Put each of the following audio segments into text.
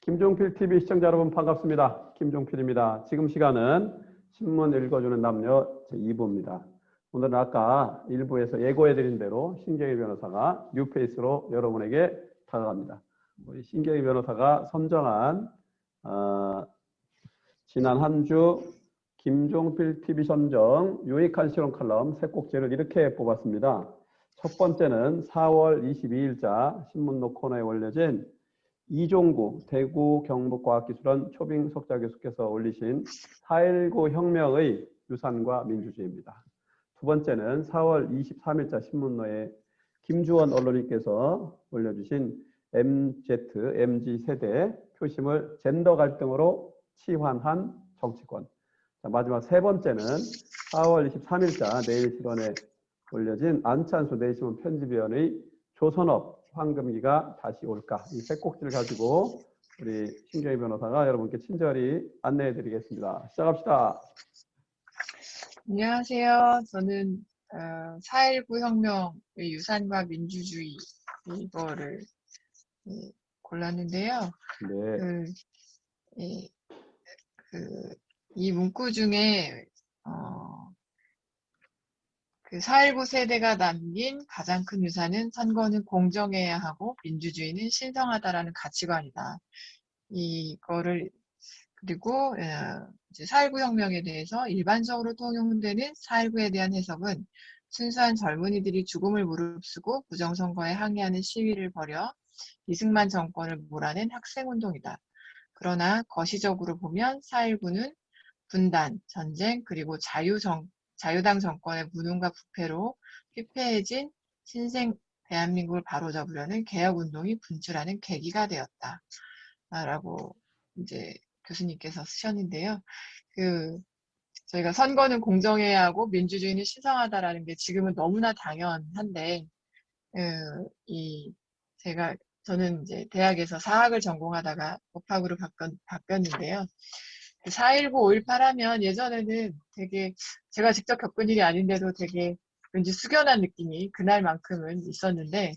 김종필 TV 시청자 여러분 반갑습니다. 김종필입니다. 지금 시간은 신문 읽어주는 남녀 제2부입니다. 오늘은 아까 1부에서 예고해드린 대로 신경희 변호사가 뉴페이스로 여러분에게 다가갑니다. 우리 신경희 변호사가 선정한 지난 한 주 김종필 TV 선정 유익한 실용 칼럼 세 꼭지를 이렇게 뽑았습니다. 첫 번째는 4월 22일자 신문록 코너에 올려진 이종구 대구 경북과학기술원 초빙 석좌 교수께서 올리신 4.19 혁명의 유산과 민주주의입니다. 두 번째는 4월 23일자 신문로에 김주원 언론인께서 올려주신 MZ세대 표심을 젠더 갈등으로 치환한 정치권. 자, 마지막 세 번째는 4월 23일자 내일신문에 올려진 안찬수 내일신문 편집위원의 조선업 황금기가 다시 올까, 이 세 꼭지를 가지고 우리 신경희 변호사가 여러분께 친절히 안내해 드리겠습니다. 시작합시다. 안녕하세요. 저는 4.19 혁명의 유산과 민주주의 이거를 골랐는데요. 네. 이 문구 중에 그 4.19 세대가 남긴 가장 큰 유산은 선거는 공정해야 하고 민주주의는 신성하다라는 가치관이다. 이거를 그리고 이제 4.19 혁명에 대해서 일반적으로 통용되는 4.19에 대한 해석은 순수한 젊은이들이 죽음을 무릅쓰고 부정선거에 항의하는 시위를 벌여 이승만 정권을 몰아낸 학생운동이다. 그러나 거시적으로 보면 4.19는 분단, 전쟁, 그리고 자유당 정권의 무능과 부패로 피폐해진 신생 대한민국을 바로잡으려는 개혁운동이 분출하는 계기가 되었다. 라고 이제 교수님께서 쓰셨는데요. 저희가 선거는 공정해야 하고 민주주의는 신성하다라는 게 지금은 너무나 당연한데, 저는 이제 대학에서 사학을 전공하다가 법학으로 바뀌었는데요. 4.19, 5.18 하면 예전에는 되게 제가 직접 겪은 일이 아닌데도 되게 왠지 숙연한 느낌이 그날만큼은 있었는데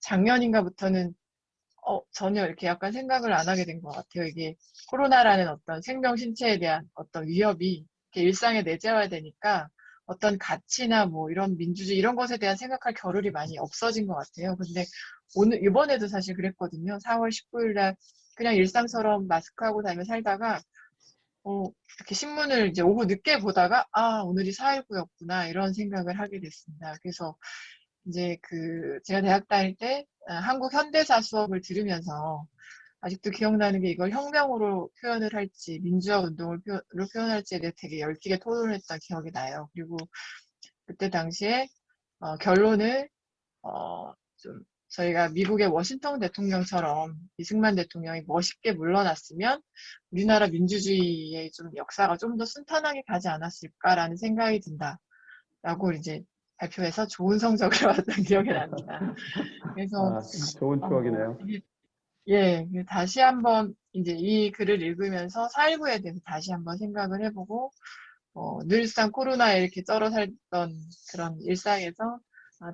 작년인가부터는 전혀 이렇게 약간 생각을 안 하게 된 것 같아요. 이게 코로나라는 어떤 생명 신체에 대한 어떤 위협이 이렇게 일상에 내재화되니까 어떤 가치나 뭐 이런 민주주의 이런 것에 대한 생각할 겨를이 많이 없어진 것 같아요. 근데 이번에도 사실 그랬거든요. 4월 19일 날 그냥 일상처럼 마스크하고 다니며 살다가 이렇게 신문을 이제 오후 늦게 보다가 오늘이 4.19였구나 이런 생각을 하게 됐습니다. 그래서 이제 제가 대학 다닐 때 한국 현대사 수업을 들으면서 아직도 기억나는 게 이걸 혁명으로 표현을 할지 민주화 운동으로 표현할지에 대해 되게 열띠게 토론을 했던 기억이 나요. 그리고 그때 당시에 결론을 좀 저희가 미국의 워싱턴 대통령처럼 이승만 대통령이 멋있게 물러났으면 우리나라 민주주의의 좀 역사가 좀 더 순탄하게 가지 않았을까라는 생각이 든다라고 이제 발표해서 좋은 성적을 받았던 기억이 납니다. 그래서 좋은 추억이네요. 다시 한번 이제 이 글을 읽으면서 4.19에 대해서 다시 한번 생각을 해보고 늘상 코로나에 이렇게 쩔어 살던 그런 일상에서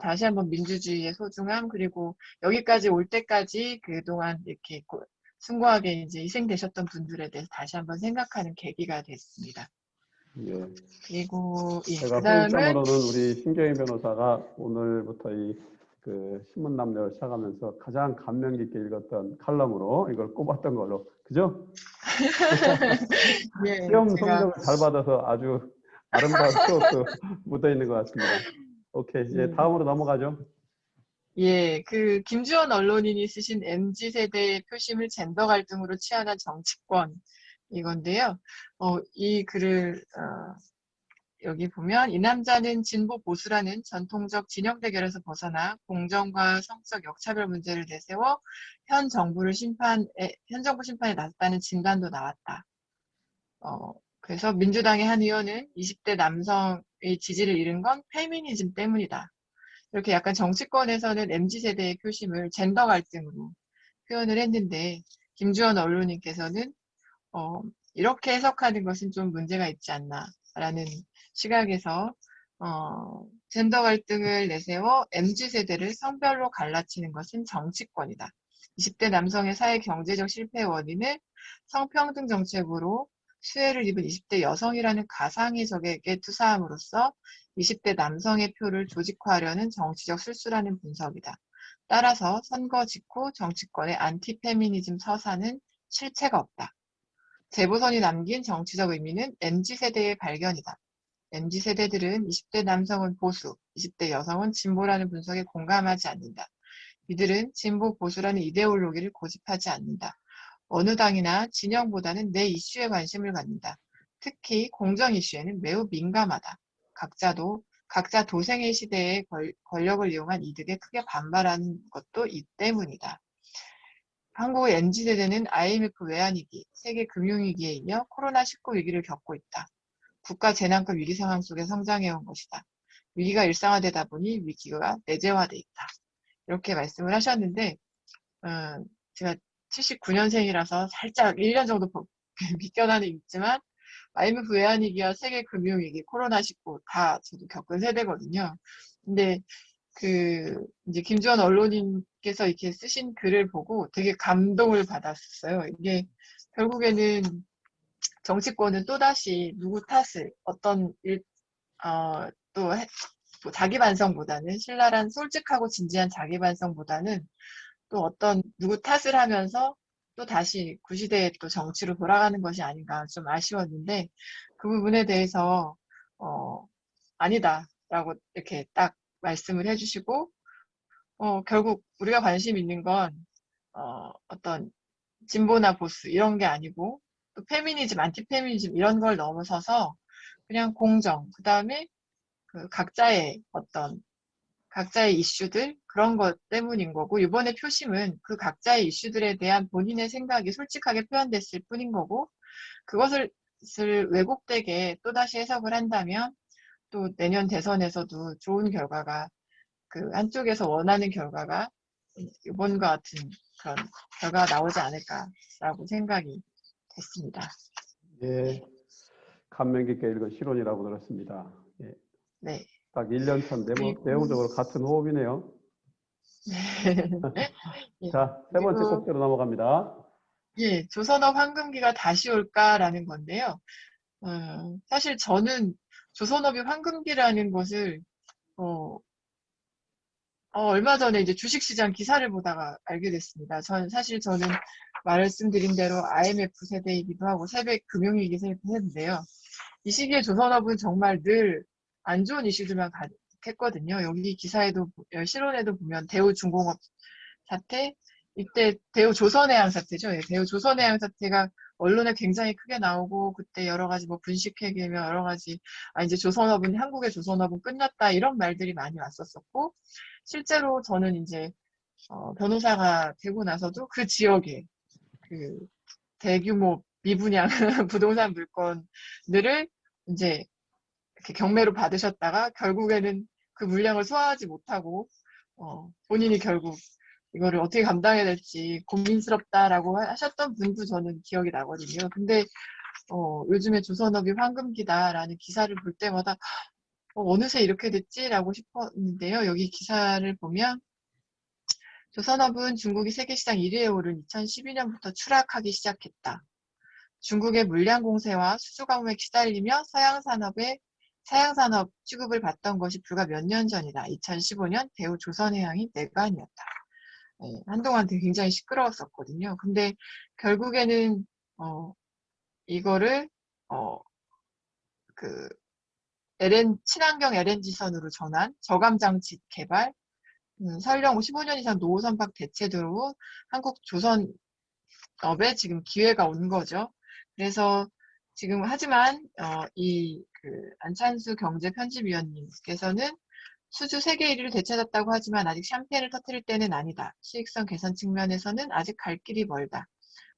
다시 한번 민주주의의 소중함, 그리고 여기까지 올 때까지 그동안 이렇게 숭고하게 이제 희생되셨던 분들에 대해서 다시 한번 생각하는 계기가 됐습니다. 예. 그리고 제가 그다음은 후일점으로는 우리 신경희 변호사가 오늘부터 신문 남녀를 시작하면서 가장 감명 깊게 읽었던 칼럼으로 이걸 꼽았던 걸로, 그죠? 시험 성적을 잘 받아서 아주 아름다운 추억도 묻어 있는 것 같습니다. 오케이, 다음으로 넘어가죠. 김주원 언론인이 쓰신 MZ세대의 표심을 젠더 갈등으로 치환한 정치권 이건데요. 이 글을 여기 보면 이 남자는 진보 보수라는 전통적 진영 대결에서 벗어나 공정과 성적 역차별 문제를 내세워 현 정부 심판에 나섰다는 진단도 나왔다. 그래서 민주당의 한 의원은 20대 남성의 지지를 잃은 건 페미니즘 때문이다. 이렇게 약간 정치권에서는 MZ세대의 표심을 젠더 갈등으로 표현을 했는데 김주원 언론인께서는 이렇게 해석하는 것은 좀 문제가 있지 않나라는 시각에서 젠더 갈등을 내세워 MZ세대를 성별로 갈라치는 것은 정치권이다. 20대 남성의 사회 경제적 실패의 원인을 성평등 정책으로 수혜를 입은 20대 여성이라는 가상의 적에게 투사함으로써 20대 남성의 표를 조직화하려는 정치적 술수라는 분석이다. 따라서 선거 직후 정치권의 안티페미니즘 서사는 실체가 없다. 재보선이 남긴 정치적 의미는 MZ세대의 발견이다. MZ세대들은 20대 남성은 보수, 20대 여성은 진보라는 분석에 공감하지 않는다. 이들은 진보 보수라는 이데올로기를 고집하지 않는다. 어느 당이나 진영보다는 내 이슈에 관심을 갖는다. 특히 공정 이슈에는 매우 민감하다. 각자 도생의 시대에 권력을 이용한 이득에 크게 반발하는 것도 이 때문이다. 한국의 MZ세대는 IMF 외환위기, 세계 금융위기에 이어 코로나19 위기를 겪고 있다. 국가 재난급 위기 상황 속에 성장해온 것이다. 위기가 일상화되다 보니 위기가 내재화돼 있다. 이렇게 말씀을 하셨는데, 제가 79년생이라서 살짝 1년 정도 비껴나는 있지만, IMF 외환위기와 세계 금융위기, 코로나19 다 저도 겪은 세대거든요. 근데 이제 김주원 언론인께서 이렇게 쓰신 글을 보고 되게 감동을 받았어요. 이게 결국에는 정치권은 또다시 누구 탓을 또 자기 반성보다는 신랄한 솔직하고 진지한 자기 반성보다는 또 누구 탓을 하면서 또 다시 구시대의 또 정치로 돌아가는 것이 아닌가 좀 아쉬웠는데 그 부분에 대해서 아니다라고 이렇게 딱 말씀을 해주시고 결국 우리가 관심 있는 건 어떤 진보나 보수 이런 게 아니고 또 페미니즘, 안티페미니즘 이런 걸 넘어서서 그냥 공정, 그 다음에 각자의 이슈들 그런 것 때문인 거고 이번에 표심은 그 각자의 이슈들에 대한 본인의 생각이 솔직하게 표현됐을 뿐인 거고 그것을 왜곡되게 또다시 해석을 한다면 또 내년 대선에서도 좋은 결과가 한쪽에서 원하는 결과가 이번과 같은 그런 결과가 나오지 않을까라고 생각이 됐습니다. 예, 감명 깊게 읽은 실론이라고 들었습니다. 예, 네. 딱 1년 차 내용적으로 같은 호흡이네요. 예. 자, 세 번째 그리고 꼭지로 넘어갑니다. 예, 조선업 황금기가 다시 올까라는 건데요. 사실 저는 조선업이 황금기라는 것을 얼마 전에 이제 주식시장 기사를 보다가 알게 됐습니다. 사실 저는 말씀드린 대로 IMF 세대이기도 하고 세계 금융위기 세대인데요. 이 시기에 조선업은 정말 늘 안 좋은 이슈들만 가득했거든요. 여기 기사에도 실론에도 보면 대우중공업 사태, 이때 대우조선해양 사태죠. 예, 대우조선해양 사태가 언론에 굉장히 크게 나오고 그때 여러 가지 뭐 분식회계며 여러 가지 이제 한국의 조선업은 끝났다 이런 말들이 많이 왔었었고 실제로 저는 이제 변호사가 되고 나서도 그 지역에 대규모 미분양 부동산 물건들을 이제 이렇게 경매로 받으셨다가 결국에는 그 물량을 소화하지 못하고 본인이 결국 이거를 어떻게 감당해야 될지 고민스럽다라고 하셨던 분도 저는 기억이 나거든요. 근데 요즘에 조선업이 황금기다라는 기사를 볼 때마다 어느새 이렇게 됐지라고 싶었는데요. 여기 기사를 보면 조선업은 중국이 세계시장 1위에 오른 2012년부터 추락하기 시작했다. 중국의 물량 공세와 수주 가뭄에 시달리며 사양산업 취급을 받던 것이 불과 몇 년 전이다. 2015년 대우조선해양이 내관이었다. 네, 한동안 되게 굉장히 시끄러웠었거든요. 근데 결국에는 이거를 친환경 LNG선으로 전환, 저감장치 개발, 설령 15년 이상 노후선박 대체도로 한국 조선업에 지금 기회가 온 거죠. 그래서 지금 하지만 안찬수 경제편집위원님께서는 수주 세계 1위를 되찾았다고 하지만 아직 샴페인을 터뜨릴 때는 아니다. 수익성 개선 측면에서는 아직 갈 길이 멀다.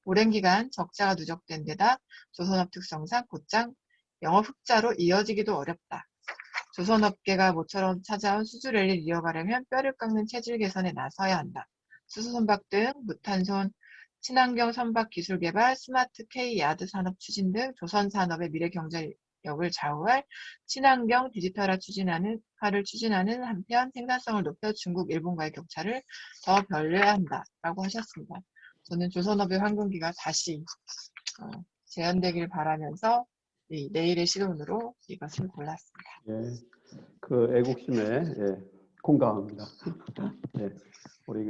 오랜 기간 적자가 누적된 데다 조선업 특성상 곧장 영업 흑자로 이어지기도 어렵다. 조선업계가 모처럼 찾아온 수주 랠리를 이어가려면 뼈를 깎는 체질 개선에 나서야 한다. 수소선박 등 무탄손 친환경 선박 기술 개발, 스마트 K 야드 산업 추진 등 조선 산업의 미래 경제를 역을 좌우할 친환경 디지털화 를 추진하는 한편 생산성을 높여 중국, 일본과의 격차를 더 벌려야 한다라고 하셨습니다. 저는 조선업의 황금기가 다시 재현되길 바라면서 내일의 시론으로 이것을 골랐습니다. 예, 그 애국심에 공감합니다. 예, 우리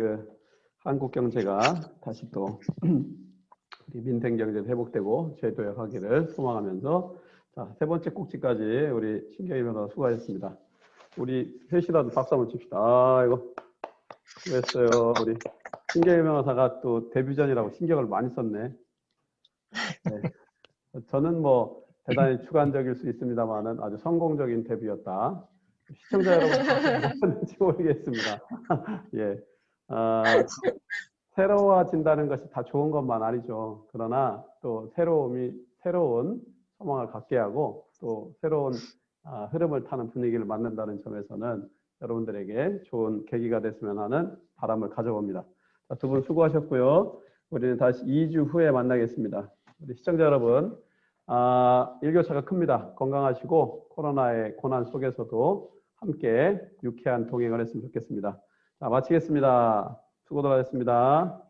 한국 경제가 다시 또 우리 민생 경제도 회복되고 재도약하기를 소망하면서 자, 세 번째 꼭지까지 우리 신경희 변호사 수고하셨습니다. 우리 셋이라도 박수 한번 칩시다. 아이고 수고했어요. 우리 신경희 변호사가 또 데뷔전이라고 신경을 많이 썼네. 네. 저는 뭐 대단히 주관적일 수 있습니다만은 아주 성공적인 데뷔였다. 시청자 여러분 어떤지 모르겠습니다. 예, 새로워진다는 것이 다 좋은 것만 아니죠. 그러나 또 새로운 소망을 갖게 하고 또 새로운 흐름을 타는 분위기를 만든다는 점에서는 여러분들에게 좋은 계기가 됐으면 하는 바람을 가져봅니다. 두 분 수고하셨고요. 우리는 다시 2주 후에 만나겠습니다. 우리 시청자 여러분, 일교차가 큽니다. 건강하시고 코로나의 고난 속에서도 함께 유쾌한 동행을 했으면 좋겠습니다. 자, 마치겠습니다. 수고들 하셨습니다.